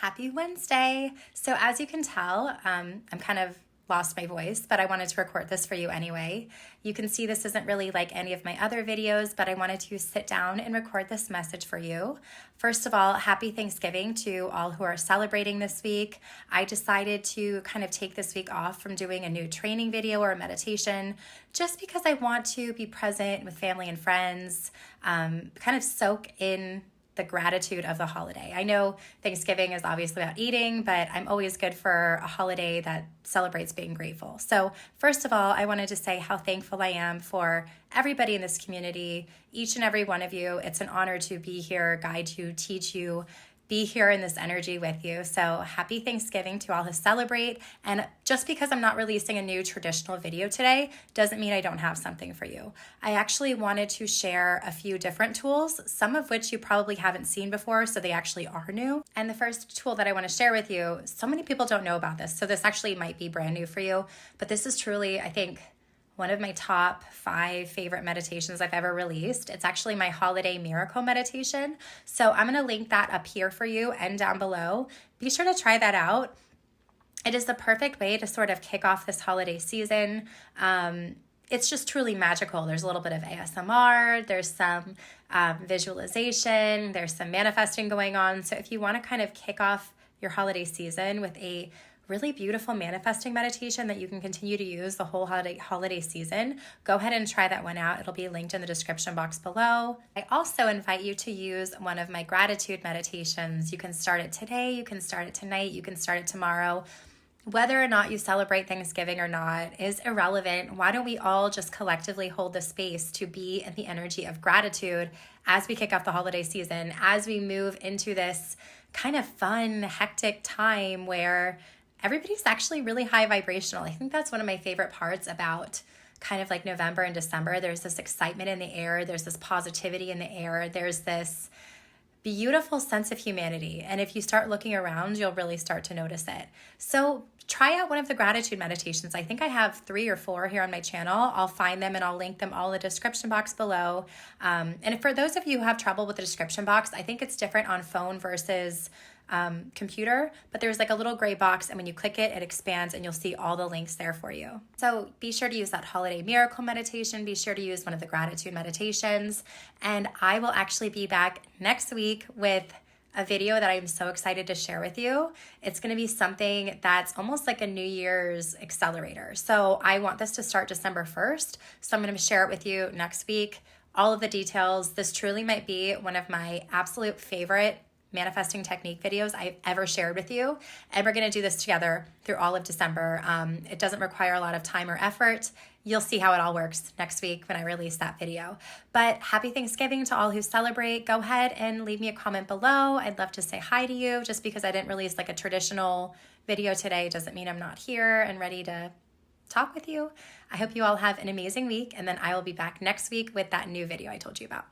Happy Wednesday. So as you can tell, I'm kind of lost my voice, but I wanted to record this for you anyway. You can see this isn't really like any of my other videos, but I wanted to sit down and record this message for you. First of all, happy Thanksgiving to all who are celebrating this week. I decided to kind of take this week off from doing a new training video or a meditation just because I want to be present with family and friends, kind of soak in the gratitude of the holiday. I know Thanksgiving is obviously about eating, but I'm always good for a holiday that celebrates being grateful. So first of all, I wanted to say how thankful I am for everybody in this community, each and every one of you. It's an honor to be here, guide you, teach you, be here in this energy with you. So happy Thanksgiving to all who celebrate. And just because I'm not releasing a new traditional video today doesn't mean I don't have something for you. I actually wanted to share a few different tools, some of which you probably haven't seen before, so they actually are new. And the first tool that I want to share with you, so many people don't know about this, so this actually might be brand new for you, but this is truly, I think, one of my top 5 favorite meditations I've ever released. It's actually my holiday miracle meditation. So I'm going to link that up here for you and down below. Be sure to try that out. It is the perfect way to sort of kick off this holiday season. It's just truly magical. There's a little bit of ASMR, there's some visualization, there's some manifesting going on. So if you want to kind of kick off your holiday season with a really beautiful manifesting meditation that you can continue to use the whole holiday season, go ahead and try that one out. It'll be linked in the description box below. I also invite you to use one of my gratitude meditations. You can start it today, you can start it tonight, you can start it tomorrow. Whether or not you celebrate Thanksgiving or not is irrelevant. Why don't we all just collectively hold the space to be in the energy of gratitude as we kick off the holiday season, as we move into this kind of fun, hectic time where everybody's actually really high vibrational. I think that's one of my favorite parts about kind of like November and December. There's this excitement in the air. There's this positivity in the air. There's this beautiful sense of humanity. And if you start looking around, you'll really start to notice it. So try out one of the gratitude meditations. I think I have 3 or 4 here on my channel. I'll find them and I'll link them all in the description box below. And for those of you who have trouble with the description box, I think it's different on phone versus computer, but there's like a little gray box, and when you click it, it expands and you'll see all the links there for you. So be sure to use that holiday miracle meditation. Be sure to use one of the gratitude meditations. And I will actually be back next week with a video that I'm so excited to share with you. It's going to be something that's almost like a New Year's accelerator. So I want this to start December 1st. So I'm going to share it with you next week. All of the details. This truly might be one of my absolute favorite manifesting technique videos I've ever shared with you. And we're going to do this together through all of December. It doesn't require a lot of time or effort. You'll see how it all works next week when I release that video. But happy Thanksgiving to all who celebrate. Go ahead and leave me a comment below. I'd love to say hi to you. Just because I didn't release like a traditional video today doesn't mean I'm not here and ready to talk with you. I hope you all have an amazing week, and then I will be back next week with that new video I told you about.